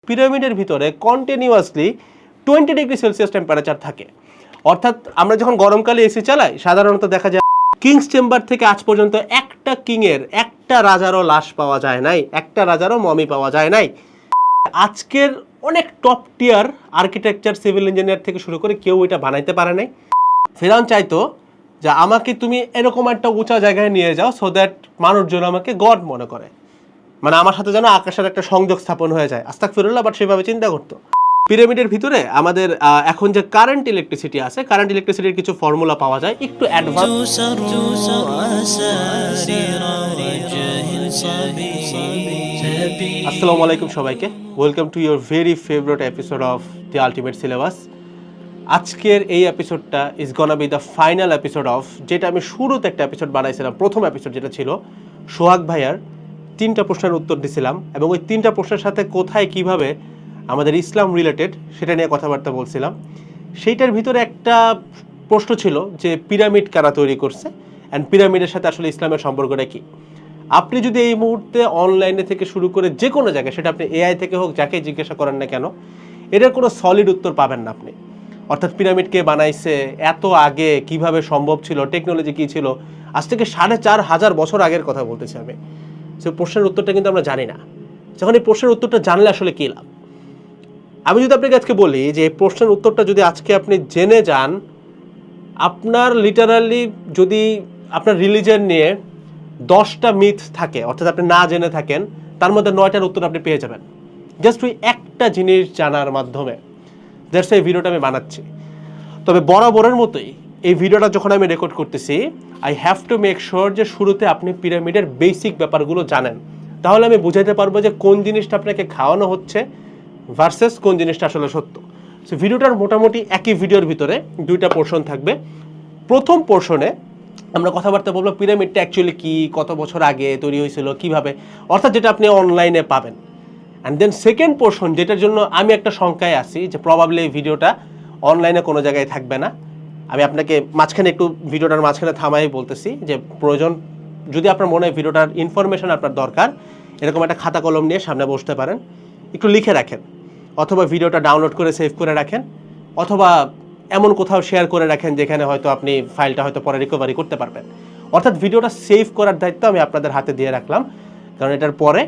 পিরামিডের ভিতরে continuously 20°C temperature থাকে। অর্থাৎ আমরা যখন গরমকালে এসি চালাই সাধারণত দেখা যায় কিংস চেম্বার থেকে আজ পর্যন্ত একটা কিংয়ের একটা রাজারও লাশ পাওয়া যায় নাই, একটা রাজারও মমি পাওয়া যায় নাই। আজকের অনেক টপ টিয়ার আর্কিটেকচার সিভিল ইঞ্জিনিয়ার থেকে শুরু করে কেউ এটা বানাইতে পারে নাই। ফেরাউন চাইতো যে আমাকে তুমি এরকম একটা উঁচা জায়গায় নিয়ে যাও সো দ্যাট মানুষজন আমাকে গড মনে করে, মানে আমার সাথে যেন আকাশের একটা সংযোগ স্থাপন হয়ে যায়। আস্তাগফিরুল্লাহ, বাট সেভাবে চিন্তা করতো। পিরামিডের ভিতরে আমাদের এখন যে কারেন্ট ইলেকট্রিসিটি আছে, কারেন্ট ইলেকট্রিসিটির কিছু ফর্মুলা পাওয়া যায় একটু অ্যাডভান্স। আসসালামু আলাইকুম সবাইকে, welcome to your very favourite episode of the ultimate syllabus. আজকের এই এপিসোডটা is gonna be the final episode of, যেটা আমি শুরুতে একটা এপিসোড বানাইছিলাম, প্রথম এপিসোড যেটা ছিল সোহাগ ভাইয়ার 3টা প্রশ্নের উত্তর দিছিলাম, এবং ওই 3টা প্রশ্নের সাথে কোথায় কিভাবে আমাদের ইসলাম রিলেটেড সেটা নিয়ে কথাবার্তা বলছিলাম। সেইটার ভিতরে একটা প্রশ্ন ছিল যে পিরামিড কারা তৈরি করছে অ্যান্ড পিরামিডের সাথে আসলে ইসলামের সম্পর্কটা কী। আপনি যদি এই মুহূর্তে অনলাইনে থেকে শুরু করে যে কোনো জায়গায়, সেটা আপনি এআই থেকে হোক, যাকে জিজ্ঞাসা করেন না কেন, এটার কোনো সলিড উত্তর পাবেন না আপনি। অর্থাৎ পিরামিড কে বানাইছে, এত আগে কিভাবে সম্ভব ছিল, টেকনোলজি কী ছিল, আজ থেকে 4,500 বছর আগের কথা বলতেছি আমি। সে প্রশ্নের উত্তরটা কিন্তু আমরা জানি না। যখন এই প্রশ্নের উত্তরটা জানলে আসলে কী লাভ। আমি যদি আপনাকে আজকে বলি যে এই প্রশ্নের উত্তরটা যদি আজকে আপনি জেনে যান, আপনার লিটারালি যদি আপনার রিলিজিয়ন নিয়ে 10টা মিথ থাকে, অর্থাৎ আপনি না জেনে থাকেন, তার মধ্যে 9টার উত্তর আপনি পেয়ে যাবেন জাস্ট ওই একটা জিনিস জানার মাধ্যমে। দ্যাটস এই ভিডিওটা আমি বানাচ্ছি। তবে বরাবরের মতোই এই ভিডিওটা যখন আমি রেকর্ড করতেছি, I have to make sure যে শুরুতে আপনি পিরামিডের বেসিক ব্যাপারগুলো জানেন। তাহলে আমি বুঝাইতে পারবো যে কোন জিনিসটা আপনাকে খাওয়ানো হচ্ছে ভার্সেস কোন জিনিসটা আসলে সত্য। সো ভিডিওটার মোটামুটি একই ভিডিওর ভিতরে 2টা পোর্শন থাকবে। প্রথম পোর্শনে আমরা কথাবার্তা বলবো পিরামিডটা অ্যাকচুয়ালি কী, কত বছর আগে তৈরি হয়েছিল, কিভাবে, অর্থাৎ যেটা আপনি অনলাইনে পাবেন। অ্যান্ড দেন সেকেন্ড পোর্শন, যেটার জন্য আমি একটা শঙ্কায় আছি যে প্রবাবলি এই ভিডিওটা অনলাইনে কোনো জায়গায় থাকবে না। আমি আপনাকে মাঝখানে একটু ভিডিওটার মাঝখানে থামাই বলতেছি যে প্রয়োজন যদি আপনার মনে হয় ভিডিওটার ইনফরমেশন আপনার দরকার, এরকম একটা খাতা কলম নিয়ে সামনে বসতে পারেন, একটু লিখে রাখেন, অথবা ভিডিওটা ডাউনলোড করে সেভ করে রাখেন, অথবা এমন কোথাও শেয়ার করে রাখেন যেখানে হয়তো আপনি ফাইলটা হয়তো পরে রিকভারি করতে পারবেন। অর্থাৎ ভিডিওটা সেভ করার দায়িত্ব আমি আপনাদের হাতে দিয়ে রাখলাম, কারণ এটার পরে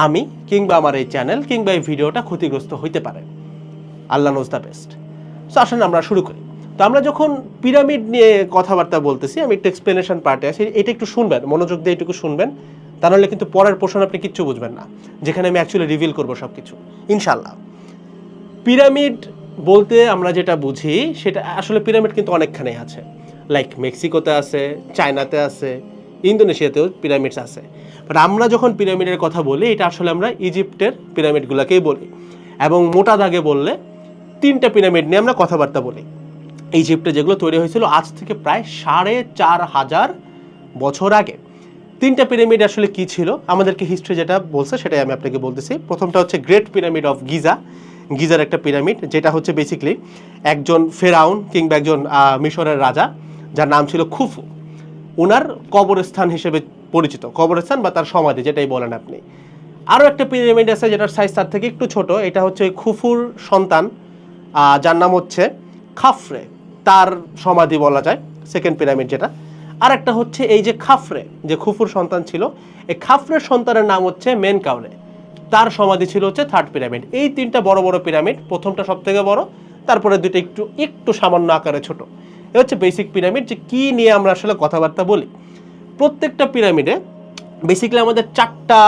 আমি কিংবা আমার এই চ্যানেল কিংবা এই ভিডিওটা ক্ষতিগ্রস্ত হইতে পারে। আল্লাহ নোজ দ্য বেস্ট। সো আসেন আমরা শুরু করি। তো আমরা যখন পিরামিড নিয়ে কথাবার্তা বলতেছি, আমি একটু এক্সপ্লেনেশন পার্টে আছি, এটা একটু শুনবেন, মনোযোগ দিয়ে এটুকু শুনবেন, তা নাহলে কিন্তু পরের পোর্শন আপনি কিচ্ছু বুঝবেন না, যেখানে আমি অ্যাকচুয়ালি রিভিল করবো সব কিছু ইনশাল্লাহ। পিরামিড বলতে আমরা যেটা বুঝি সেটা আসলে পিরামিড কিন্তু অনেকখানে আছে, লাইক মেক্সিকোতে আছে, চায়নাতে আছে, ইন্দোনেশিয়াতেও পিরামিডস আছে। বাট আমরা যখন পিরামিডের কথা বলি, এটা আসলে আমরা ইজিপ্টের পিরামিডগুলোকেই বলি, এবং মোটা দাগে বললে 3টা পিরামিড নিয়ে আমরা কথাবার্তা বলি। ইজিপ্টে যেগুলো তৈরি হয়েছিল আজ থেকে প্রায় 4,500 বছর আগে। 3টা পিরামিড আসলে কি ছিল, আমাদেরকে হিস্ট্রি যেটা বলছে সেটাই আমি আপনাকে বলতেছি। প্রথমটা হচ্ছে great pyramid of Giza, geyser একটা পিরামিড, যেটা হচ্ছে বেসিক্যালি একজন ফেরাউন কিংবা একজন মিশরের রাজা যার নাম ছিল খুফু, ওনার কবরস্থান হিসেবে পরিচিত, কবরস্থান বা তার সমাধি যেটাই বলেন আপনি। আরও একটা পিরামিড আছে যেটার সাইজ তার থেকে একটু ছোট, এটা হচ্ছে ওই খুফুর সন্তান যার নাম হচ্ছে খাফরে, তার সমাধি বলা যায়, সেকেন্ড পিরামিড যেটা। আর একটা হচ্ছে এই যে খাফরে, যে খুফুর সন্তান ছিল, এই খাফরের সন্তানের নাম হচ্ছে মেনকাউরে, তার সমাধি ছিল হচ্ছে থার্ড পিরামিড। এই 3টা বড় বড় পিরামিড, প্রথমটা সব থেকে বড়, তারপরে 2টা একটু একটু সামান্য আকারে ছোট। এ হচ্ছে বেসিক পিরামিড, যে কী নিয়ে আমরা আসলে কথাবার্তা বলি। প্রত্যেকটা পিরামিডে বেসিক্যালি আমাদের 4টা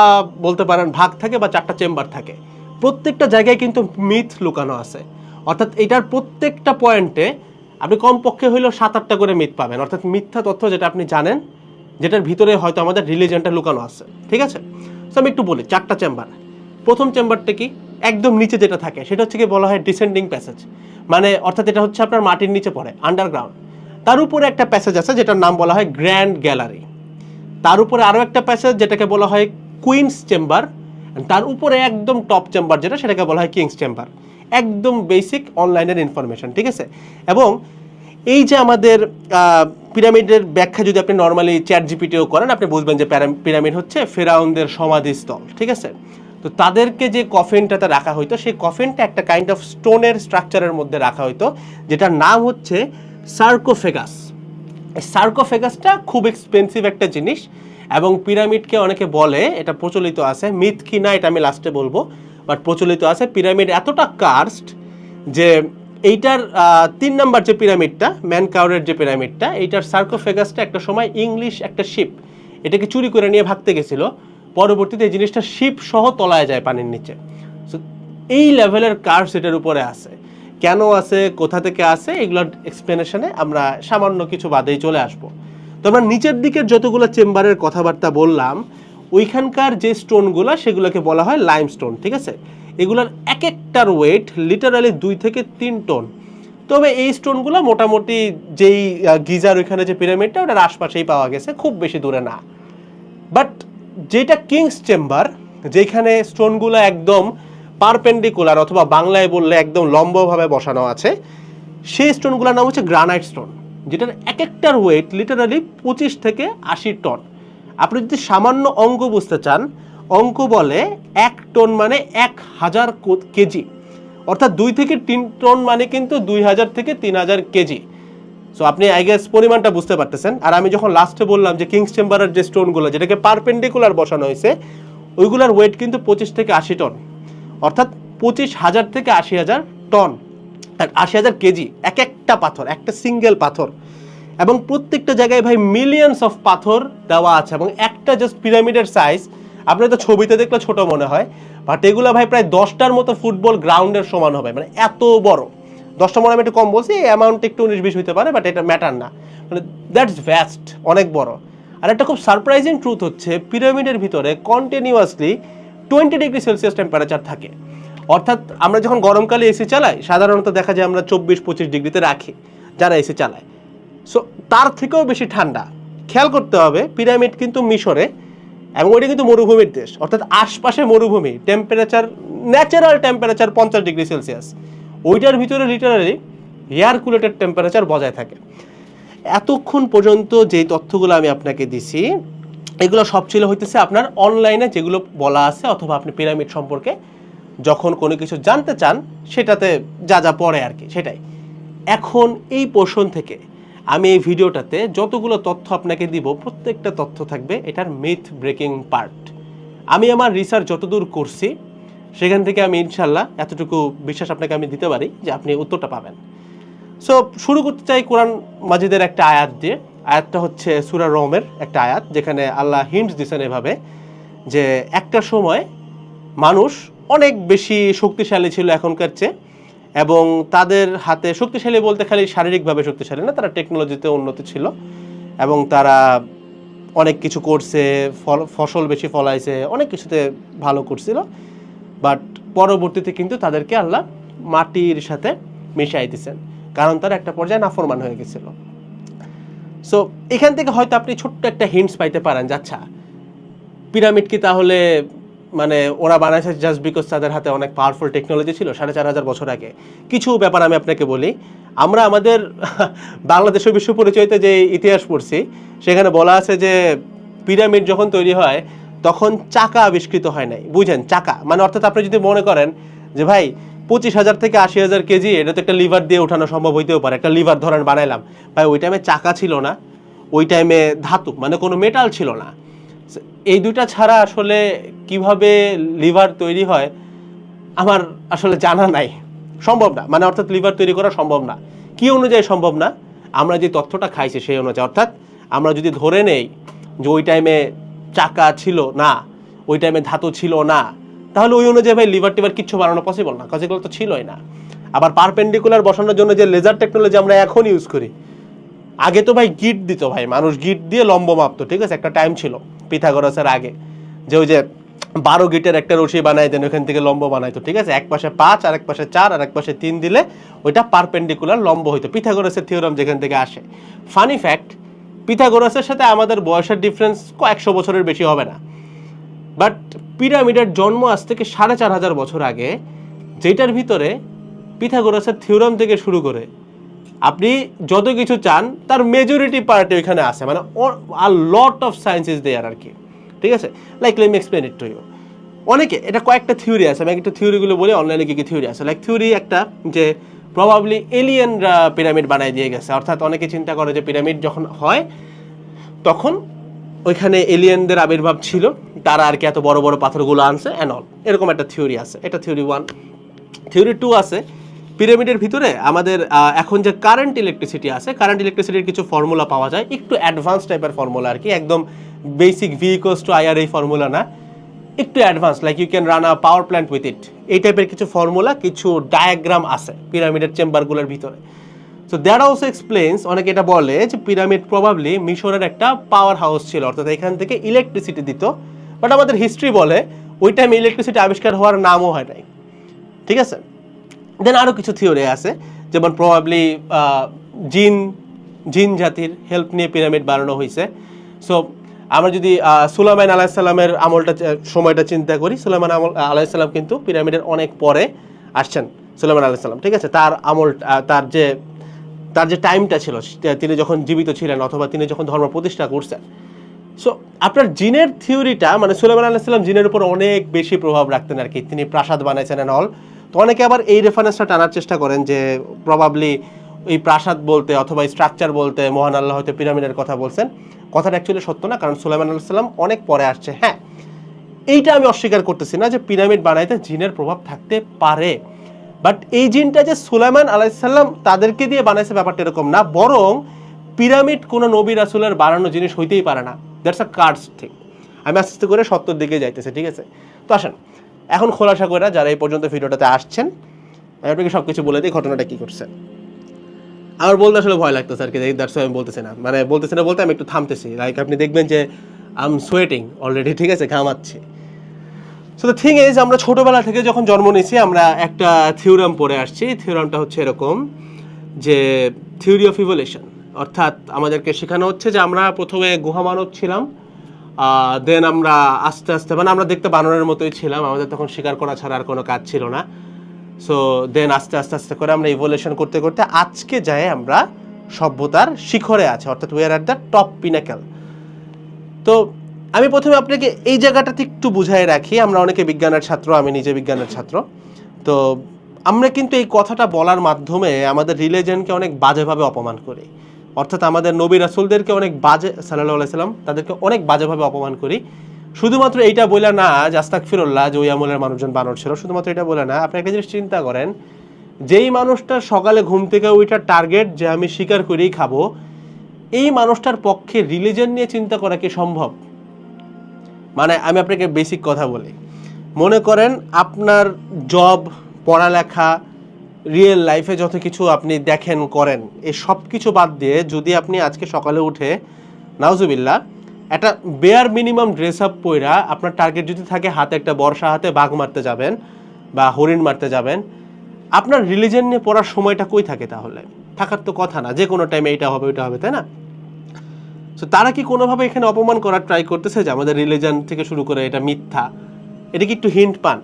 বলতে পারেন ভাগ থাকে বা 4টা চেম্বার থাকে। প্রত্যেকটা জায়গায় কিন্তু মিথ লুকানো আছে, অর্থাৎ এটার প্রত্যেকটা পয়েন্টে আপনি কমপক্ষে হইলেও 7-8টা করে মিথ পাবেন, অর্থাৎ মিথ্যা তথ্য যেটা আপনি জানেন, যেটার ভিতরে হয়তো আমাদের রিলিজিয়নটা লুকানো আছে। ঠিক আছে, তো আমি একটু বলি 4টা চেম্বার। প্রথম চেম্বারটা কি, একদম নিচে যেটা থাকে সেটা হচ্ছে কি বলা হয় ডিসেন্ডিং প্যাসেজ, মানে অর্থাৎ এটা হচ্ছে আপনার মাটির নিচে পড়ে, আন্ডারগ্রাউন্ড। তার উপরে একটা প্যাসেজ আছে যেটার নাম বলা হয় গ্র্যান্ড গ্যালারি, তার উপরে আরও একটা প্যাসেজ যেটাকে বলা হয় কুইন্স চেম্বার, তার উপরে একদম টপ চেম্বার যেটা, সেটাকে বলা হয় কিংস চেম্বার। একদম বেসিক অনলাইনের ইনফরমেশন, ঠিক আছে। এবং এই যে আমাদের পিরামিডের ব্যাখ্যা যদি আপনি নর্মালি চ্যাট জিপিটিও করেন, আপনি বুঝবেন যে পিরামিড হচ্ছে ফেরাউনদের সমাধিস্থল, ঠিক আছে। তো তাদেরকে যে কফিনটাতে রাখা হইতো সেই কফিনটা একটা কাইন্ড অফ স্টোনের স্ট্রাকচারের মধ্যে রাখা হইতো, যেটার নাম হচ্ছে সার্কোফেগাস। এই সার্কোফেগাসটা খুব এক্সপেন্সিভ একটা জিনিস, এবং পিরামিডকে অনেকে বলে, এটা প্রচলিত আছে, মিথ কি না এটা আমি লাস্টে বলবো, বাট প্রচলিত আছে পিরামিড এতটা কার্সড যে এইটার 3 নাম্বার যে পিরামিডটা, ম্যানকাউরের যে পিরামিডটা, এইটার সার্কোফেগাসটা একটা সময় ইংলিশ একটা শিপ এটাকে চুরি করে নিয়ে ভাগতে গেছিল, পরবর্তীতে এই জিনিসটা শিপ সহ তলায় যায় পানির নিচে। সো এই লেভেলের কার্স এটার উপরে আছে। কেন আছে, কোথা থেকে আছে, এগুলোর এক্সপ্লেনেশনে আমরা সামান্য কিছু বাদেই চলে আসবো। তো আমরা নিচের দিকের যতগুলো চেম্বারের কথাবার্তা বললাম, ওইখানকার যে স্টোনগুলো সেগুলোকে বলা হয় লাইমস্টোন, ঠিক আছে? এগুলোর এক একটার ওয়েট লিটারালি 2 থেকে 3 টন। তবে এই স্টোনগুলো মোটামুটি যেই গিজার ওইখানে যে পিরামিডটা ওটার আশপাশেই পাওয়া গেছে, খুব বেশি দূরে না। বাট যেটা কিংস চেম্বার, যেখানে স্টোনগুলো একদম পারপেন্ডিকুলার, অথবা বাংলায় বললে একদম লম্বভাবে বসানো আছে, সেই স্টোনগুলোর নাম হচ্ছে গ্রানাইট স্টোন, যেটার এক একটার ওয়েট লিটারালি 25 থেকে 80 টন। আপনি যদি সামান্য অঙ্ক বুঝতে চান, অঙ্ক বলে 1 টন মানে 1000 কেজি, অর্থাৎ 2 থেকে 3 টন মানে কিন্তু 2000 থেকে 3000 কেজি। সো আপনি আই গেস পরিমাণটা বুঝতে পারতেছেন। আর আমি যখন লাস্টে বললাম যে কিংস চেম্বারের যে স্টোনগুলো যেটাকে পারপেন্ডিকুলার বসানো হয়েছে, ওইগুলোর ওয়েট কিন্তু 25 থেকে 80 টন, অর্থাৎ 25,000 থেকে 80,000 টন, 80,000 কেজি এক একটা পাথর, একটা সিঙ্গেল পাথর। এবং প্রত্যেকটা জায়গায় ভাই মিলিয়নস অফ পাথর দেওয়া আছে, এবং একটা জাস্ট পিরামিডের সাইজ আপনি তো ছবিতে দেখলে ছোট মনে হয়, বাট এগুলো ভাই প্রায় 10টার মতো ফুটবল গ্রাউন্ডের সমান হবে, মানে এত বড়। 10টা মনে আমি একটু কম বলছি, এই অ্যামাউন্ট একটু 19-20 হতে পারে, বাট এটা ম্যাটার না, মানে দ্যাটস ভ্যাস্ট, অনেক বড়। আর একটা খুব সারপ্রাইজিং ট্রুথ হচ্ছে পিরামিডের ভিতরে কন্টিনিউয়াসলি 20 ডিগ্রি সেলসিয়াস টেম্পারেচার থাকে। অর্থাৎ আমরা যখন গরমকালে এসি চালাই সাধারণত দেখা যায় আমরা 24-25 ডিগ্রিতে রাখি যারা এসি চালায়। সো তার থেকেও বেশি ঠান্ডা। খেয়াল করতে হবে পিরামিড কিন্তু মিশরে, এবং ওইটা কিন্তু মরুভূমির দেশ, অর্থাৎ আশপাশে মরুভূমি, temperature natural temperature 50 degree Celsius, ওইটার ভিতরে লিটারালি এয়ার কুলেটেড টেম্পারেচার বজায় থাকে। এতক্ষণ পর্যন্ত যেই তথ্যগুলো আমি আপনাকে দিছি এগুলো সব ছিল হইতেছে আপনার অনলাইনে যেগুলো বলা আছে, অথবা আপনি পিরামিড সম্পর্কে যখন কোনো কিছু জানতে চান সেটাতে যা যা পড়ে আর কি, সেটাই। এখন এই পোর্শন থেকে আমি এই ভিডিওটাতে যতগুলো তথ্য আপনাকে দিব, প্রত্যেকটা তথ্য থাকবে এটার মিথ ব্রেকিং পার্ট। আমি আমার রিসার্চ যতদূর করছি সেখান থেকে আমি ইনশাল্লাহ এতটুকু বিশ্বাস আপনাকে আমি দিতে পারি যে আপনি উত্তরটা পাবেন। সো শুরু করতে চাই কোরআন মাজিদের একটা আয়াত দিয়ে। আয়াতটা হচ্ছে সূরা রমের একটা আয়াত, যেখানে আল্লাহ হিন্টস দিয়েছেন এভাবে যে একটা সময় মানুষ অনেক বেশি শক্তিশালী ছিল এখনকার চেয়ে, এবং তাদের হাতে শক্তিশালী বলতে খালি শারীরিকভাবে শক্তিশালী না, তারা টেকনোলজিতে উন্নতি ছিল, এবং তারা অনেক কিছু করছে, ফসল বেশি ফলাইছে, অনেক কিছুতে ভালো করছিল। বাট পরবর্তীতে কিন্তু তাদেরকে আল্লাহ মাটির সাথে মিশাই দিয়েছেন, কারণ তারা একটা পর্যায়ে নাফরমান হয়ে গেছিল। সো এখান থেকে হয়তো আপনি ছোট্ট একটা হিন্টস পাইতে পারেন যে আচ্ছা পিরামিড কি তাহলে মানে ওরা বানাইছে জাস্ট বিকজ তাদের হাতে অনেক পাওয়ারফুল টেকনোলজি ছিল 4500 বছর আগে। কিছু ব্যাপার আমি আপনাকে বলি। আমরা আমাদের বাংলাদেশের বিশ্ব পরিচয়তে যে ইতিহাস পড়ছি সেখানে বলা আছে যে পিরামিড যখন তৈরি হয় তখন চাকা আবিষ্কৃত হয় নাই। বুঝেন, চাকা মানে অর্থাৎ আপনি যদি মনে করেন যে ভাই 25,000 থেকে 80,000 কেজি এটা তো একটা লিভার দিয়ে ওঠানো সম্ভব হইতেও পারে, একটা লিভার ধরেন বানাইলাম, ভাই ওই টাইমে চাকা ছিল না, ওই টাইমে ধাতু মানে কোনো মেটাল ছিল না। এই দুটা ছাড়া আসলে কিভাবে লিভার তৈরি হয় আমার আসলে জানা নাই, সম্ভব না, মানে অর্থাৎ লিভার তৈরি করা সম্ভব না। কি অনুযায়ী সম্ভব না? আমরা যে তথ্যটা খাইছি সেই অনুযায়ী। অর্থাৎ আমরা যদি ধরে নেই যে ওই টাইমে চাকা ছিল না, ওই টাইমে ধাতু ছিল না, তাহলে ওই অনুযায়ী ভাই লিভার টিভার কিচ্ছু বানানো পসিবল না, কারণ এগুলো তো ছিলই না। আবার পারপেন্ডিকুলার বসানোর জন্য যে লেজার টেকনোলজি আমরা এখন ইউজ করি, আগে তো ভাই গিট দিত, ভাই মানুষ গিট দিয়ে লম্ব মাপতো, ঠিক আছে? একটা টাইম ছিল পিথাগোরাসের আগে যে ওই যে 12 গিটের একটা রশি বানাই দেন, ওখান থেকে লম্ব বানাইতো, ঠিক আছে? এক পাশে 5 আর এক পাশে 4 আর এক পাশে 3 দিলে ওইটা পারপেন্ডিকুলার লম্ব হইতো, পিথাগোরাসের থিওরাম যেখান থেকে আসে। ফানি ফ্যাক্ট, পিথাগোরাসের সাথে আমাদের বয়সের ডিফারেন্স কয়েকশো বছরের বেশি হবে না, বাট পিরামিডের জন্ম আজ থেকে 4500 বছর আগে, যেটার ভিতরে পিথাগোরাসের থিওরাম থেকে শুরু করে আপনি যত কিছু চান তার মেজরিটি পার্টে ওইখানে আছে, মানে a lot of science is there আর কি, ঠিক আছে? Like let me explain it to you. অনেকে এটা কয়েকটা থিওরি আছে, আমি একটা থিওরিগুলো বলি অনলাইনে কি কি থিওরি আছে। লাইক থিওরি একটা যে প্রবাবলি এলিয়েনরা পিরামিড বানায় দিয়ে গেছে, অর্থাৎ অনেকে চিন্তা করে যে পিরামিড যখন হয় তখন ওইখানে এলিয়েনদের আবির্ভাব ছিল, তারা আর কি এত বড় বড় পাথরগুলো আনছে অ্যান্ড অল, এরকম একটা থিওরি আছে। এটা থিওরি 1। থিওরি 2 আছে পিরামিডের ভিতরে আমাদের এখন যে কারেন্ট ইলেকট্রিসিটি আছে, কারেন্ট ইলেকট্রিসিটির কিছু ফর্মুলা পাওয়া যায়, একটু অ্যাডভান্স টাইপের ফর্মুলা আর কি, একদম বেসিক V = IR এই ফর্মুলা না, একটু advance, like you can run a power plant with it, এই টাইপের কিছু ফর্মুলা, কিছু ডায়াগ্রাম আছে পিরামিডের চেম্বারগুলোর ভিতরে। সো দ্যাট অলসো এক্সপ্লেন্স, অনেকে এটা বলে যে পিরামিড প্রবাবলি মিশরের একটা পাওয়ার হাউস ছিল, অর্থাৎ এখান থেকে ইলেকট্রিসিটি দিত। বাট আমাদের হিস্ট্রি বলে ওই টাইমে ইলেকট্রিসিটি আবিষ্কার হওয়ার নামও হয় নাই, ঠিক আছে। দেন আরও কিছু থিওরি আছে, যেমন প্রবাবলি জিন জাতির হেল্প নিয়ে পিরামিড বানানো হয়েছে। সো আমরা যদি সুলাইমান আলাইহিস সালামের আমলটা সময়টা চিন্তা করি, সুলাইমান আলাইহিস সালাম কিন্তু পিরামিডের অনেক পরে আসছেন, সুলাইমান আলাইহিস সালাম, ঠিক আছে। তার আমল, তার যে টাইমটা ছিল, তিনি যখন জীবিত ছিলেন অথবা তিনি যখন ধর্ম প্রতিষ্ঠা করছেন। সো আপনার জিনের থিওরিটা, মানে সুলাইমান আলাইহিস সালাম জিনের উপর অনেক বেশি প্রভাব রাখতেন আর কি, তিনি প্রাসাদ বানাইছেন এন্ড অল। তো অনেকে আবার এই রেফারেন্সটা টানার চেষ্টা করেন যে প্রবাবলি এই প্রাসাদ বলতে অথবা স্ট্রাকচার বলতে মহান আল্লাহ হয়তো পিরামিডের কথা বলছেন। কথাটা অ্যাকচুয়ালি সত্য না, কারণ সুলাইমান আলাইহিস সালাম অনেক পরে আসছে। হ্যাঁ, এইটা আমি অস্বীকার করতেছি না যে পিরামিড বানাইতে জিনের প্রভাব থাকতে পারে, বাট এই জিনটা যে সুলাইমান আলাইহিস সালাম তাদেরকে দিয়ে বানাইছে ব্যাপারটা এরকম না, বরং পিরামিড কোনো নবী রাসূলের বানানো জিনিস হইতেই পারে না। That's a cards thing. আমি আস্তে আস্তে করে সত্যর দিকে যাইতেছে, ঠিক আছে। তো আসেন এখন খোলাসা করে যারা এই পর্যন্ত ভিডিওটাতে আসছেন, আমি আপনাকে সব কিছু বলে দিই ঘটনাটা কী করছে। আমার বলতে আসলে ভয় লাগতেছে আর কি, দ্যাটস আমি বলতেছি না, মানে বলতেছি না বলতে আমি একটু থামতেছি, লাইক আপনি দেখবেন যে আই এম সোয়েটিং অলরেডি, ঠিক আছে, ঘামাচ্ছি। সো দ্য থিং ইজ, আমরা ছোটোবেলা থেকে যখন জন্ম নিয়েছি আমরা একটা থিওরাম পড়ে আসছি। থিওরামটা হচ্ছে এরকম যে থিওরি অফ ইভলিউশন, অর্থাৎ আমাদেরকে শেখানো হচ্ছে যে আমরা প্রথমে গুহা মানব ছিলাম, দেন আমরা আস্তে আস্তে, মানে আমরা দেখতে বানরের মতোই ছিলাম, আমাদের তখন শিকার করা ছাড়া আর কোনো কাজ ছিল না। সো দেন আস্তে আস্তে আস্তে করে আমরা ইভলিউশন করতে করতে আজকে যায় আমরা সভ্যতার শিখরে আছে, অর্থাৎ we are at the top pinnacle. তো আমি প্রথমে আপনাকে এই জায়গাটাতে একটু বুঝাই রাখি, আমরা অনেকে বিজ্ঞানের ছাত্র, আমি নিজে বিজ্ঞানের ছাত্র। তো আমরা কিন্তু এই কথাটা বলার মাধ্যমে আমাদের রিলিজিয়নকে অনেক বাজেভাবে অপমান করি, অর্থাৎ আমাদের নবী রাসূলদেরকে অনেক বাজে, সাল্লাল্লাহু আলাইহি সাল্লাম, তাদেরকে অনেক বাজেভাবে অপমান করি। শুধুমাত্র এইটা বলে না যে আস্তাগফিরুল্লাহ যে ওই আমলের মানুষজন বানর ছিল, শুধুমাত্র এটা বলে না। আপনি একটা জিনিস চিন্তা করেন, যেই মানুষটা সকালে ঘুম থেকে ওইটার টার্গেট যে আমি শিকার করেই খাবো, এই মানুষটার পক্ষে রিলিজিয়ন নিয়ে চিন্তা করা কি সম্ভব? মানে আমি আপনাকে বেসিক কথা বলি, মনে করেন আপনার জব, পড়ালেখা, রিয়েল লাইফে যত কিছু আপনি দেখেন করেন, এই সব কিছু বাদ দিয়ে যদি আপনি আজকে সকালে উঠে নাউজুবিল্লাহ একটা বেয়ার মিনিমাম ড্রেস আপ পইরা আপনার টার্গেট যদি থাকে হাতে একটা বর্ষা হাতে বাঘ মারতে যাবেন বা হরিণ মারতে যাবেন, আপনার রিলিজিয়ন নিয়ে পড়ার সময়টা কই থাকে? তাহলে থাকার তো কথা না, যে কোনো টাইমে এটা হবে ওইটা হবে, তাই না? তো তারা কি কোনোভাবে এখানে অপমান করার ট্রাই করতেছে যে আমাদের রিলিজিয়ন থেকে শুরু করে এটা মিথ্যা? এটা কি একটু হিন্ট পান?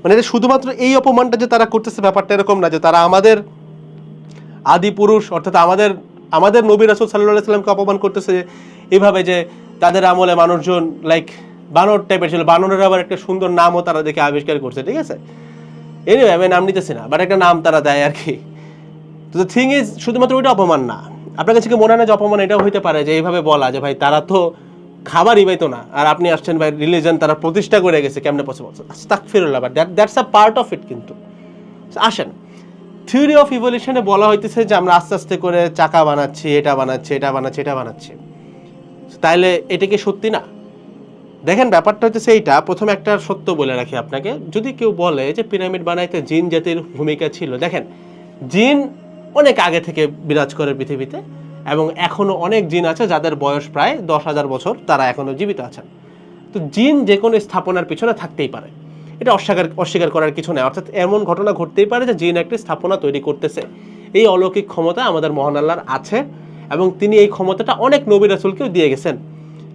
মানে এটা শুধুমাত্র এই অপমানটা যে তারা করতেছে ব্যাপারটা এরকম না যে তারা আমাদের আদি পুরুষ অর্থাৎ আমাদের নবী রাসূল সাল্লাল্লাহু আলাইহি সাল্লামকে অপমান করতেছে এভাবে যে তাদের আমলে মানুষজন লাইক বানর টাইপের ছিল, বানরের আবার একটা সুন্দর নামও তারা দেখে আবিষ্কার করছে, ঠিক আছে। এনিওয়ে আমি নাম নিতেছি না, বাট একটা নাম তারা দেয় আর কি। তো দ্য থিং ইজ, শুধুমাত্র ওইটা অপমান না, আপনার কাছে কি মনে হয় না যে অপমান এটাও হইতে পারে যে এইভাবে বলা যে ভাই তারা তো খাবারই পাইতো না আর আপনি আসছেন ভাই রিলিজিয়ন তারা প্রতিষ্ঠা করে গেছে, কেমনে পসিবল? আস্তাগফিরুল্লাহ, but that's a part of it. কিন্তু আসেন, থিওরি অফ ইভলিউশনে বলা হইতেছে যে আমরা আস্তে আস্তে করে চাকা বানাচ্ছি, এটা বানাচ্ছি, এটা বানাচ্ছি, এটা বানাচ্ছি, তাইলে এটা কি সত্যি না? দেখেন ব্যাপারটা হচ্ছে এইটা, প্রথমে একটা সত্য বলে রাখি আপনাকে, যদি কেউ বলে যে পিরামিড বানাইতে জিন জাতির ভূমিকা ছিল, দেখেন জিন অনেক আগে থেকে বিরাজ করে পৃথিবীতে এবং এখনো অনেক জিন আছে যাদের বয়স প্রায় 10,000 বছর, তারা এখনো জীবিত আছেন। তো জিন যে কোনো স্থাপনার পিছনে থাকতেই পারে, এটা অস্বীকার করার কিছু নেই। অর্থাৎ এমন ঘটনা ঘটতেই পারে যে জিন একটি স্থাপনা তৈরি করতেছে, এই অলৌকিক ক্ষমতা আমাদের মহান আল্লাহর আছে এবং তিনি এই ক্ষমতাটা অনেক নবী রাসূলকেও দিয়ে গেছেন।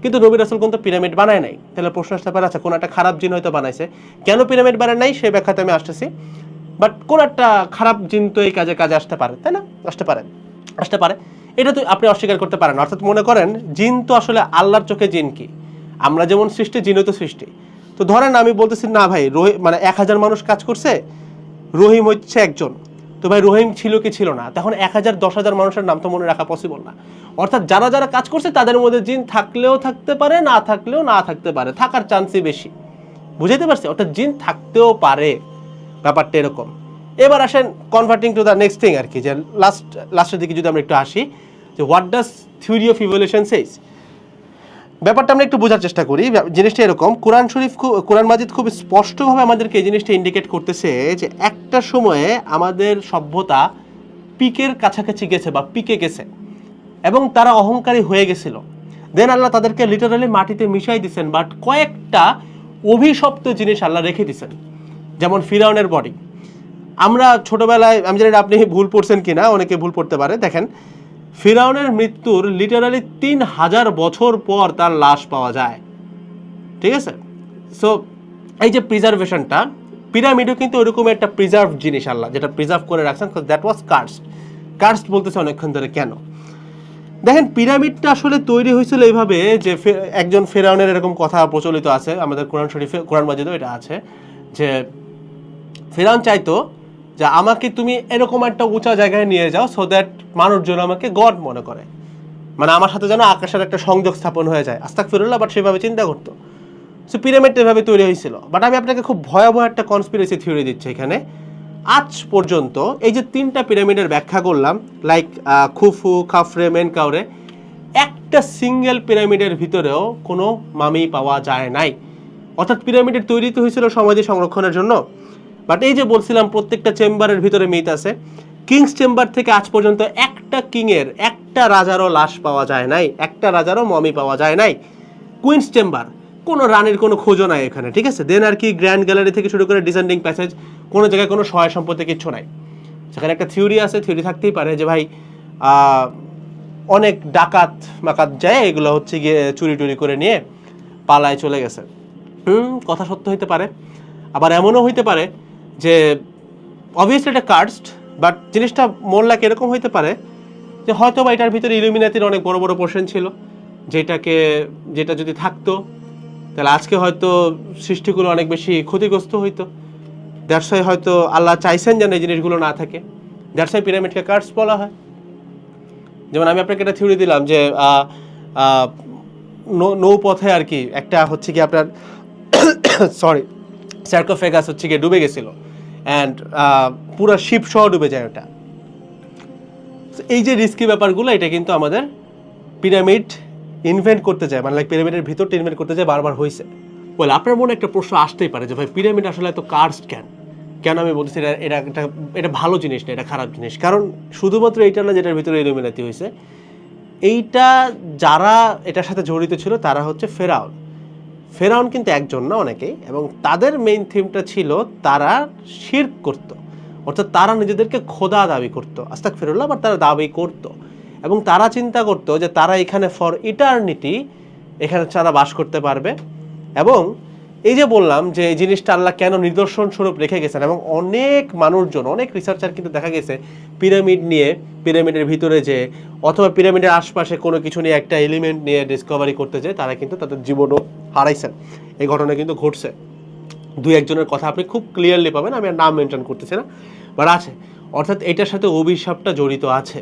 কিন্তু নবী রাসূল কিন্তু পিরামিড বানায় নাই। তাহলে প্রশ্ন আসতে পারে, আচ্ছা কোন একটা খারাপ জিন হয়তো বানাইছে, কেন পিরামিড বানায় নাই সেই ব্যাখ্যাতে আমি আসতেছি। বাট কোন একটা খারাপ জিন তো এই কাজে আসতে পারে, তাই না? আসতে পারে, এটা তো আপনি অস্বীকার করতে পারেন। অর্থাৎ মনে করেন জিন তো আসলে আল্লাহর চোখে জিন কি, আমরা যেমন সৃষ্টি জিনও তো সৃষ্টি। তো তো ধরেন আমি বলতেছি না ভাই মানে 1000 মানুষ কাজ করছে, রহিম হচ্ছে একজন, তো ভাই রহিম ছিল কি ছিল না, তখন 1000 10,000 মানুষের নাম তো মনে রাখা পসিবল না। অর্থাৎ যারা যারা কাজ করছে তাদের মধ্যে জিন থাকলেও থাকতে পারে, না থাকলেও না থাকতে পারে, থাকার চান্সই বেশি। বুঝাইতে পারছি? অর্থাৎ জিন থাকতেও পারে, ব্যাপারটা এরকম। এবার আসেন converting to the next thing আর কি, যে লাস্টের দিকে যদি আমরা একটু আসি, যে what does theory of evolution says. ব্যাপারটা আমরা একটু বোঝার চেষ্টা করি। জিনিসটা এরকম, কোরআন মাজিদ খুব স্পষ্টভাবে আমাদেরকে এই জিনিসটা ইন্ডিকেট করতেছে যে একটা সময়ে আমাদের সভ্যতা পিকের কাছাকাছি গেছে বা পিকে গেছে এবং তারা অহংকারী হয়ে গেছিল। দেন আল্লাহ তাদেরকে লিটারালি মাটিতে মিশাই দিচ্ছেন, বাট কয়েকটা অভিশপ্ত জিনিস আল্লাহ রেখে দিচ্ছেন, যেমন ফিরাউনের বডি। আমরা ছোটবেলায়, আমি জানি আপনি ভুল পড়ছেন কিনা, অনেকে ভুল পড়তে পারে, দেখেন ফিরাউনের মৃত্যুর লিটারালি 3000 বছর পর তার লাশ পাওয়া যায়, ঠিক আছে? সো এই যে প্রিজার্ভেশনটা, পিরামিডও কিন্তু ওইরকম একটা প্রিজার্ভ জিনিস আল্লাহ যেটা প্রিজার্ভ করে রাখছেন, দ্যাট ওয়াজ কার্সড বলতেছে অনেকক্ষণ ধরে। কেন? দেখেন পিরামিডটা আসলে তৈরি হয়েছিল এইভাবে যে একজন ফেরাউনের এরকম কথা প্রচলিত আছে আমাদের কোরআন মাজিদেও এটা আছে, যে ফেরাউন চাইতো যে আমাকে তুমি এরকম একটা উঁচা জায়গায় নিয়ে যাও সো দ্যাট মানুষজন আমাকে গড মনে করে, মানে আমার সাথে যেন আকাশের একটা সংযোগ স্থাপন হয়ে যায়। আস্তাগফিরুল্লাহ, বাট সেভাবে চিন্তা করতো। সো পিরামিডটা এভাবে তৈরি হয়েছিল। বাট আমি আপনাকে খুব ভয়াবহ একটা কনস্পিরেসি থিওরি দিচ্ছি এখানে। আজ পর্যন্ত এই যে 3টা পিরামিডের ব্যাখ্যা করলাম, লাইক খুফু, খাফরে, মেনকাউরে, একটা সিঙ্গেল পিরামিডের ভিতরেও কোনো মামি পাওয়া যায় নাই। অর্থাৎ পিরামিডের তৈরি তো হয়েছিল সমাধি সংরক্ষণের জন্য, বাট এই যে বলছিলাম প্রত্যেকটা চেম্বারের ভিতরে মিথ আছে। কিংস চেম্বার থেকে আজ পর্যন্ত একটা কিংয়ের, একটা রাজারও লাশ পাওয়া যায় নাই, একটা রাজারও মমি পাওয়া যায় নাই। কুইন্স চেম্বার, কোনো রানীর কোনো খোঁজও নাই এখানে, ঠিক আছে? দেন আর কি গ্র্যান্ড গ্যালারি থেকে শুরু করে ডিসেন্ডিং প্যাসেজ, কোনো জায়গায় কোনো সহায় সম্পত্তি কিচ্ছু নাই। সেখানে একটা থিওরি আছে, থিওরি থাকতেই পারে যে ভাই অনেক ডাকাত মাকাত যায়, এগুলো হচ্ছে গিয়ে চুরি টুরি করে নিয়ে পালায় চলে গেছে। কথা সত্য হইতে পারে, আবার এমনও হইতে পারে যে অবভিয়াসলি এটা কার্সড, বাট জিনিসটা মোর লাইক এরকম হইতে পারে যে হয়তো বা এটার ভিতরে ইলুমিনাতির অনেক বড় বড় পোর্শন ছিল, যেটা যদি থাকতো তাহলে আজকে হয়তো সৃষ্টিগুলো অনেক বেশি ক্ষতিগ্রস্ত হইতো। দ্যাটস ওয়াই হয়তো আল্লাহ চাইছেন যেন এই জিনিসগুলো না থাকে, দ্যাটস ওয়াই পিরামিডকে কার্স বলা হয়। যেমন আমি আপনাকে একটা থিওরি দিলাম যে নৌপথে আর কি একটা হচ্ছে কি আপনার সার্কোফেগাস হচ্ছে গিয়ে ডুবে গেছিল, অ্যান্ড পুরো শিপ সহ ডুবে যায় ওটা। এই যে রিস্কি ব্যাপারগুলো, এটা কিন্তু আমাদের পিরামিড ইনভেন্ট করতে যায়, মানে পিরামিডের ভিতরটা ইনভেন্ট করতে যায় বারবার হয়েছে। বলে আপনার মনে একটা প্রশ্ন আসতেই পারে যে ভাই পিরামিড আসলে এত কার্সড কেন? আমি বলতেছি এটা ভালো জিনিস না, এটা খারাপ জিনিস। কারণ শুধুমাত্র এইটা না যেটার ভিতরে ইলুমিনাতি হয়েছে, এইটা যারা এটার সাথে জড়িত ছিল তারা হচ্ছে ফেরাউন কিন্তু একজন না, অনেকেই। এবং তাদের মেইন থিমটা ছিল তারা শিরক করত, অর্থাৎ তারা নিজেদেরকে খোদা দাবি করতো, আস্তাগফিরুল্লাহ, বাট তারা দাবি করত এবং তারা চিন্তা করতো যে তারা এখানে ফর ইটারনিটি এখানে তারা বাস করতে পারবে। এবং এই যে বললাম যে এই জিনিসটা আল্লাহ কেন নিদর্শন স্বরূপ রেখে গেছেন, এবং অনেক মানুষজন, অনেক রিসার্চার কিন্তু দেখা গেছে পিরামিড নিয়ে, পিরামিডের ভিতরে যে অথবা পিরামিডের আশপাশে কোনো কিছু নিয়ে একটা এলিমেন্ট নিয়ে ডিসকভারি করতে যায়, তারা কিন্তু তাদের জীবনও হারাইছেন। এই ঘটনা কিন্তু ঘটছে। 2-1 জনের কথা আপনি খুব ক্লিয়ারলি পাবেন, আমি আর নাম মেনশন করতেছি না, বাট আছে। অর্থাৎ এটার সাথে অভিশাপটা জড়িত আছে।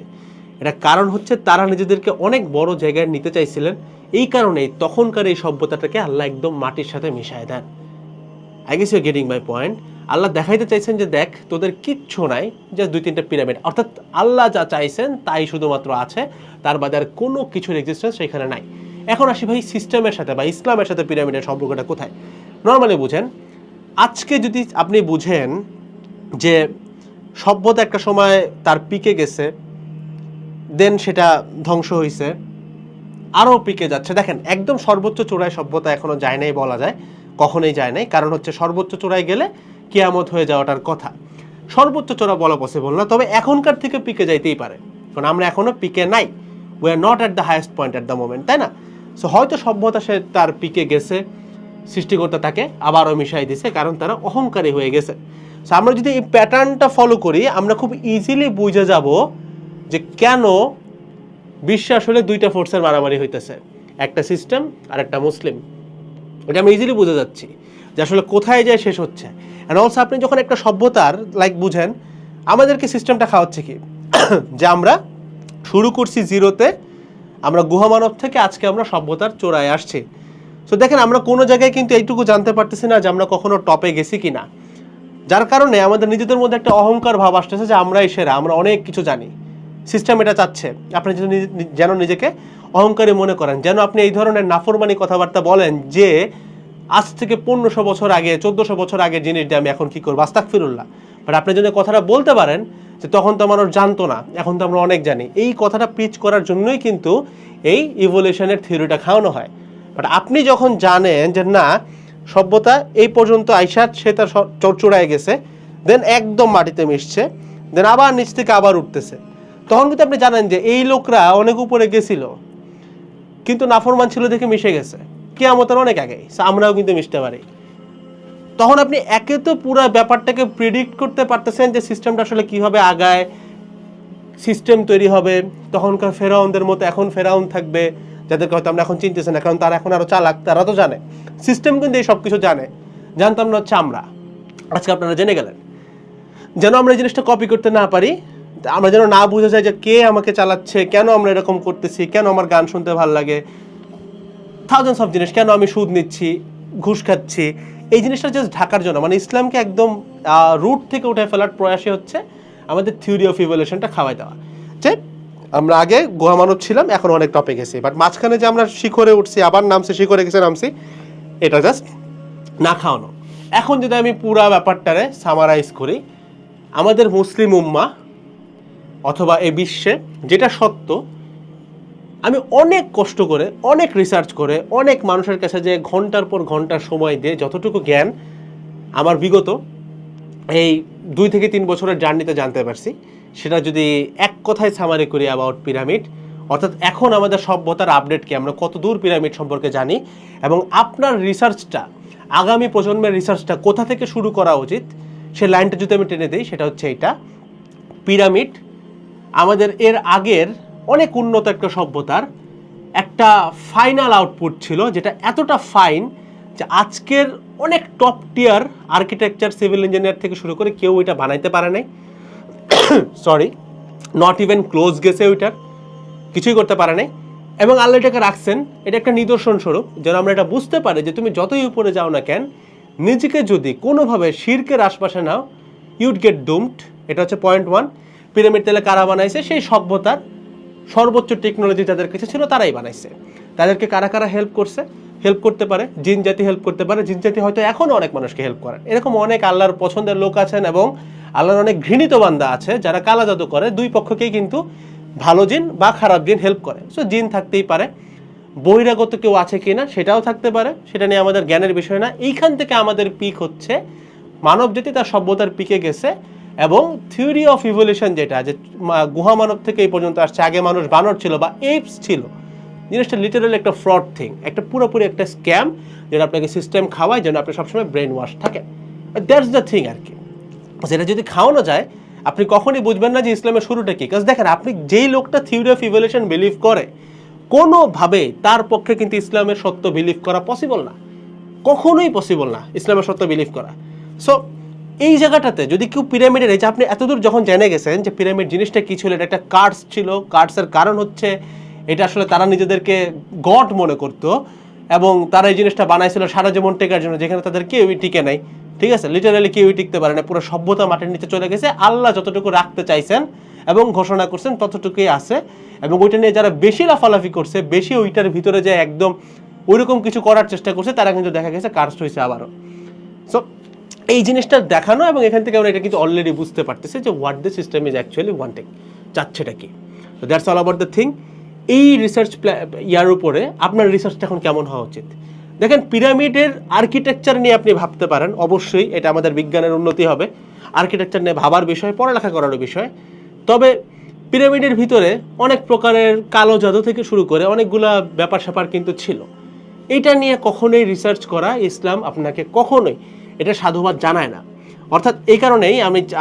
এটা কারণ হচ্ছে তারা নিজেদেরকে অনেক বড় জায়গায় নিতে চাইছিলেন, এই কারণেই তখনকার এই সভ্যতাটাকে আল্লাহ একদম মাটির সাথে মিশায় দেন। I guess you getting my point. Allah দেখাইতে চাইছেন যে দেখ তোদের কিচ্ছু নাই, জাস্ট 2-3টা পিরামিড। অর্থাৎ আল্লাহ যা চাইছেন তাই শুধুমাত্র আছে, তার বাদে আর কোনো কিছুর এক্সিস্টেন্স সেখানে নাই। এখন আসি ভাই সিস্টেমের সাথে বা ইসলামের সাথে পিরামিডের সম্পর্কটা কোথায়। নর্মালি বুঝেন, আজকে যদি আপনি বুঝেন যে সভ্যতা একটা সময় তার পিকে গেছে, দেন সেটা ধ্বংস হয়েছে, আরও পিকে যাচ্ছে। দেখেন একদম সর্বোচ্চ চূড়ায় সভ্যতা এখনো যায় নাই বলা যায়, কখনোই যায় নাই। কারণ হচ্ছে সর্বোচ্চ চূড়ায় গেলে কিয়ামত হয়ে যাওয়াটার কথা, সর্বোচ্চ চূড়া বলা পসিবল না। তবে এখনকার থেকে পিকে যাইতেই পারে, কারণ আমরা এখনো পিকে নাই, we are not at the highest point at the moment, তাই না? সো হয়তো সভ্যতা সে তার পিকে গেছে, সৃষ্টিকর্তা তাকে আবারও মিশাই দিছে, কারণ তারা অহংকারী হয়ে গেছে। সো আমরা যদি এই প্যাটার্নটা ফলো করি, আমরা খুব ইজিলি বুঝে যাব যে কেন বিশ্বে আসলে 2টা ফোর্সের মারামারি হইতেছে, একটা সিস্টেম আর একটা মুসলিম। এটা আমি ইজিলি বুঝে যাচ্ছি যে আসলে কোথায় যায় শেষ হচ্ছে। অ্যান্ড অলসো আপনি যখন একটা সভ্যতার লাইক বুঝেন, আমাদেরকে সিস্টেমটা খাওয়াচ্ছে কি যে আমরা শুরু করছি জিরোতে, আমরা গুহামানব থেকে আজকে আমরা সভ্যতার চূড়ায় আসছি। সো দেখেন আমরা কোনো জায়গায় কিন্তু এইটুকু জানতে পারতেছি না যে আমরা কখনো টপে গেছি কিনা, যার কারণে আমাদের নিজেদের মধ্যে একটা অহংকার ভাব আসতেছে যে আমরাই সেরা, আমরা অনেক কিছু জানি। সিস্টেম এটা চাচ্ছে আপনি যেন নিজেকে অহংকারী মনে করেন, যেন আপনি এই ধরনের নাফরমানি কথাবার্তা বলেন যে আজ থেকে 1500 বছর আগে 1400 বছর আগের জিনিস দিয়ে আমি এখন কি করবো, আস্তাগফিরুল্লাহ। বাট আপনি যদি কথাটা বলতে পারেন যে তখন তো মানুষ জানতো না, এখন তো আমরা অনেক জানি, এই কথাটা পিচ করার জন্যই কিন্তু এই ইভলিউশনের থিওরিটা খাওয়ানো হয়। বাট আপনি যখন জানেন যে না সভ্যতা এই পর্যন্ত আইসা সে তার চড়চড়ায় গেছে, দেন একদম মাটিতে মিশছে, দেন আবার নিচ থেকে আবার উঠতেছে, তখন কিন্তু আপনি জানেন যে এই লোকরা অনেক উপরে গেছিল কিন্তু নাফরমান ছিল দেখে মিশে গেছে কিয়ামতের অনেক আগে, আমরাও কিন্তু মিশতে পারি। তখন আপনি একে তো পুরো ব্যাপারটাকে প্রেডিক্ট করতে পারতেছেন যে সিস্টেমটা আসলে কীভাবে আগায়, সিস্টেম তৈরি হবে। তখনকার ফেরাউনদের মতো এখন ফেরাউন থাকবে যাদেরকে হয়তো আমরা এখন চিনতেছি না, কারণ তারা এখন আরও চালাক, তারা তো জানে সিস্টেম কিন্তু এই সব কিছু জানে, জানতাম না হচ্ছে আমরা, আজকে আপনারা জেনে গেলেন। যেন আমরা এই জিনিসটা কপি করতে না পারি, আমরা যেন না বুঝে যাই যে কে আমাকে চালাচ্ছে, কেন আমরা এরকম করতেছি, কেন আমার গান শুনতে ভালো লাগে, থাউজেন্ডস অফ জিনিস, কেন আমি সুদ নিচ্ছি, ঘুষ খাচ্ছি, এই জিনিসটা জাস্ট ঢাকার জন্য, মানে ইসলামকে একদম রুট থেকে উঠে ফেলার প্রয়াসই হচ্ছে আমাদের থিওরি অফ ইভলিউশনটা খাওয়াই দেওয়া। যে আমরা আগে গুহামানব ছিলাম, এখন অনেক টপে গেছি, বাট মাঝখানে যে আমরা শিখরে উঠছি আবার নামছি, শিখরে গেছে নামছি, এটা জাস্ট না খাওয়ানো। এখন যদি আমি পুরা ব্যাপারটারে সামারাইজ করি, আমাদের মুসলিম উম্মাহ অথবা এই বিশ্বে যেটা সত্য, আমি অনেক কষ্ট করে, অনেক রিসার্চ করে, অনেক মানুষের কাছে যে ঘন্টার পর ঘন্টা সময় দিয়ে যতটুকু জ্ঞান আমার বিগত এই 2 থেকে 3 বছরের জার্নিতে জানতে পারছি, সেটা যদি এক কথায় সামারি করি অ্যাবাউট পিরামিড, অর্থাৎ এখন আমাদের সভ্যতার আপডেট কি, আমরা কত দূর পিরামিড সম্পর্কে জানি, এবং আপনার রিসার্চটা, আগামী প্রজন্মের রিসার্চটা কোথা থেকে শুরু করা উচিত, সে লাইনটা যদি আমি টেনে দিই, সেটা হচ্ছে এইটা: পিরামিড আমাদের এর আগের অনেক উন্নত একটা সভ্যতার একটা ফাইনাল আউটপুট ছিল, যেটা এতটা ফাইন যে আজকের অনেক টপ টিয়ার আর্কিটেকচার, সিভিল ইঞ্জিনিয়ার থেকে শুরু করে কেউ এটা বানাইতে পারে নাই। সরি, নট ইভেন ক্লোজ গেছে, ওইটার কিছুই করতে পারে নাই। এবং আল্লাহ এটাকে রাখছেন, এটা একটা নিদর্শন স্বরূপ, যেন আমরা এটা বুঝতে পারি যে তুমি যতই উপরে যাও না কেন, নিজেকে যদি কোনোভাবে শিরকের আশপাশে নাও, ইউড গেট ডুমড। এটা হচ্ছে পয়েন্ট 1। পিরামিড তাহলে কারা বানাইছে? সেই সভ্যতার সর্বোচ্চ টেকনোলজি যাদের কাছে ছিল তারাই বানাইছে। তাদেরকে কারা কারা হেল্প করছে? হেল্প করতে পারে জিন জাতি, হেল্প করতে পারে জিন জাতি, হয়তো এখনও অনেক মানুষকে হেল্প করেন। এরকম অনেক আল্লাহর পছন্দের লোক আছেন এবং আল্লাহর অনেক ঘৃণিত বান্দা আছে যারা কালা জাদু করে, দুই পক্ষকেই কিন্তু ভালো জিন বা খারাপ জিন হেল্প করে। সো জিন থাকতেই পারে, বহিরাগত কেউ আছে কিনা সেটাও থাকতে পারে, সেটা নিয়ে আমাদের জ্ঞানের বিষয় না। এইখান থেকে আমাদের পিক হচ্ছে মানব জাতি তার সভ্যতার পিকে গেছে, এবং থিওরি অফ ইভলিউশন যেটা, যে গুহা মানব থেকে এই পর্যন্ত আসছে, আগে মানুষ বানর ছিল বা এপস ছিল, জিনিসটা লিটারালি একটা ফ্রড থিং, একটা পুরোপুরি একটা স্ক্যাম, যেটা আপনাকে সিস্টেম খাওয়ায় যেন আপনি সবসময় ব্রেন ওয়াশ থাকেন। দ্যাটস দ্য থিং আর কি। সেটা যদি খাওয়ানো যায়, আপনি কখনই বুঝবেন না যে ইসলামের শুরুটা কি। কারণ দেখেন, আপনি যেই লোকটা থিওরি অফ ইভলিউশন বিলিভ করে, কোনোভাবে তার পক্ষে কিন্তু ইসলামের সত্য বিলিভ করা পসিবল না, কখনোই পসিবল না ইসলামের সত্য বিলিভ করা। সো এই জায়গাটাতে যদি কেউ পিরামিডের, এই যে আপনি এতদূর যখন জেনে গেছেন যে পিরামিড জিনিসটা কী ছিল, এটা একটা কার্ডস ছিল, কার্ডসের কারণ হচ্ছে এটা আসলে তারা নিজেদেরকে গড মনে করতো, এবং তারা এই জিনিসটা বানাইছিল সারা জীবন টেকার জন্য, যেখানে তাদের কেউই টিকে নাই। ঠিক আছে, লিটারালি কেউই টিকতে পারে না, পুরো সভ্যতা মাটির নিচে চলে গেছে। আল্লাহ যতটুকু রাখতে চাইছেন এবং ঘোষণা করছেন ততটুকুই আছে, এবং ওইটা নিয়ে যারা বেশি লাফালাফি করছে, বেশি ওইটার ভিতরে যায় একদম ওইরকম কিছু করার চেষ্টা করছে, তারা কিন্তু দেখা গেছে কার্স হয়েছে আবারও। সো এই জিনিসটা দেখানো, এবং এখান থেকে আমরা এটা কিন্তু অলরেডি বুঝতে পারতেছি যে what the system is actually wanting, চাচ্ছেটা কি। তো that's all about the thing. এই রিসার্চ ইয়ার উপরে আপনার রিসার্চটা এখন কেমন হওয়া উচিত? দেখেন, পিরামিডের আর্কিটেকচার নিয়ে আপনি ভাবতে পারেন, অবশ্যই এটা আমাদের বিজ্ঞানের উন্নতি হবে, আর্কিটেকচার নিয়ে ভাবার বিষয়, পড়ালেখা করারও বিষয়। তবে পিরামিডের ভিতরে অনেক প্রকারের কালো জাদু থেকে শুরু করে অনেকগুলা ব্যাপার স্যাপার কিন্তু ছিল। এইটা নিয়ে কখনোই রিসার্চ করা ইসলাম আপনাকে কখনোই এটা সাধুবাদ জানায় না। অর্থাৎ এই কারণেই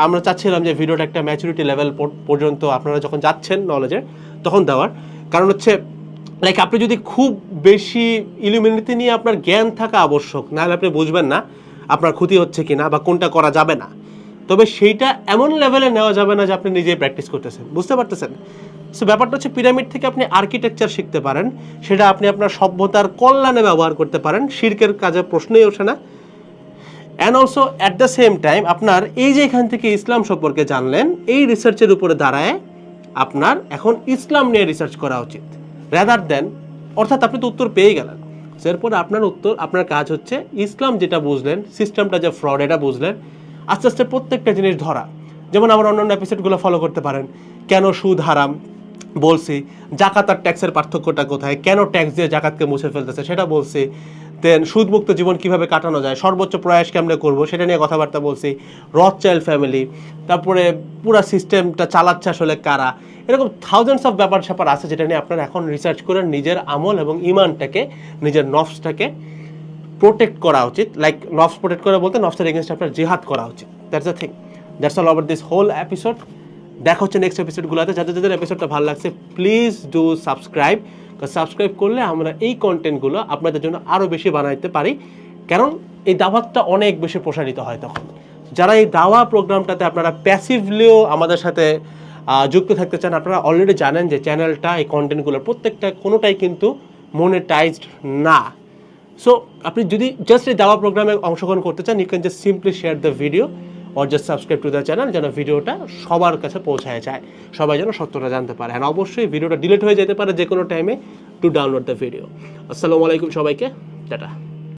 আমরা চাচ্ছিলাম যে ভিডিওটা একটা ম্যাচুরিটি লেভেল পর্যন্ত আপনারা যখন যাচ্ছেন নলেজের, তখন দেওয়ার কারণ হচ্ছে লাইক আপনি যদি খুব বেশি ইলুমিনেটি নিয়ে আপনার জ্ঞান থাকা আবশ্যক, নাহলে আপনি বুঝবেন না আপনার ক্ষতি হচ্ছে কিনা বা কোনটা করা যাবে না, তবে সেইটা এমন লেভেলে নেওয়া যাবে না যে আপনি নিজেই প্র্যাকটিস করতেছেন, বুঝতে পারতেছেন? সো ব্যাপারটা হচ্ছে পিরামিড থেকে আপনি আর্কিটেকচার শিখতে পারেন, সেটা আপনি আপনার সভ্যতার কল্যাণে ব্যবহার করতে পারেন, শিরকের কাজে প্রশ্নই ওঠে না। And also at the same time আপনার এই যে এখান থেকে ইসলাম সম্পর্কে জানলেন, এই রিসার্চের উপরে দাঁড়ায় আপনার এখন ইসলাম নিয়ে রিসার্চ করা উচিত রাদার দেন, অর্থাৎ আপনি তো উত্তর পেয়ে গেলেন, এরপর আপনার কাজ হচ্ছে ইসলাম যেটা বুঝলেন, সিস্টেমটা যে ফ্রড এটা বুঝলেন, আস্তে আস্তে প্রত্যেকটা জিনিস ধরা। যেমন আমার অন্যান্য এপিসোডগুলো ফলো করতে পারেন, কেন সুদ হারাম বলছি, জাকাত আর ট্যাক্সের পার্থক্যটা কোথায়, কেন ট্যাক্স দিয়ে জাকাতকে মুছে ফেলতেছে সেটা বলছি, দেন সুদমুক্ত জীবন কিভাবে কাটানো যায়, সর্বোচ্চ প্রয়াস কেমনে করবো সেটা নিয়ে কথাবার্তা বলছি, রথচাইল্ড ফ্যামিলি, তারপরে পুরো সিস্টেমটা চালাচ্ছে আসলে কারা, এরকম থাউজেন্ডস অফ ব্যাপার স্যাপার আছে যেটা নিয়ে আপনারা এখন রিসার্চ করে নিজের আমল এবং ইমানটাকে, নিজের নফসটাকে প্রোটেক্ট করা উচিত। লাইক নফস প্রোটেক্ট করা বলতে নফসের এগেনস্ট আপনার জিহাদ করা উচিত। That's the thing, that's all over this whole episode. দেখা হচ্ছে নেক্সট এপিসোডগুলোতে। যাদের যাদের এপিসোডটা ভালো লাগছে প্লিজ ডু সাবস্ক্রাইব, সাবস্ক্রাইব করলে আমরা এই কন্টেন্টগুলো আপনাদের জন্য আরও বেশি বানাইতে পারি, কারণ এই দাওয়াতটা অনেক বেশি প্রসারিত হয় তখন। যারা এই দাওয়া প্রোগ্রামটাতে আপনারা প্যাসিভলিও আমাদের সাথে যুক্ত থাকতে চান, আপনারা অলরেডি জানেন যে চ্যানেলটা, এই কন্টেন্টগুলোর প্রত্যেকটা কোনোটাই কিন্তু মনিটাইজড না। সো আপনি যদি জাস্ট এই দাওয়া প্রোগ্রামে অংশগ্রহণ করতে চান, you can just simply share the video or just subscribe to the channel, যেন ভিডিওটা সবার কাছে পৌঁছায় যায়, সবাই যেন সত্যটা জানতে পারে। আর অবশ্যই ভিডিওটা ডিলিট হয়ে যেতে পারে যে কোনো টাইমে, টু ডাউনলোড দ্য ভিডিও। আসসালামু আলাইকুম সবাইকে, টাটা।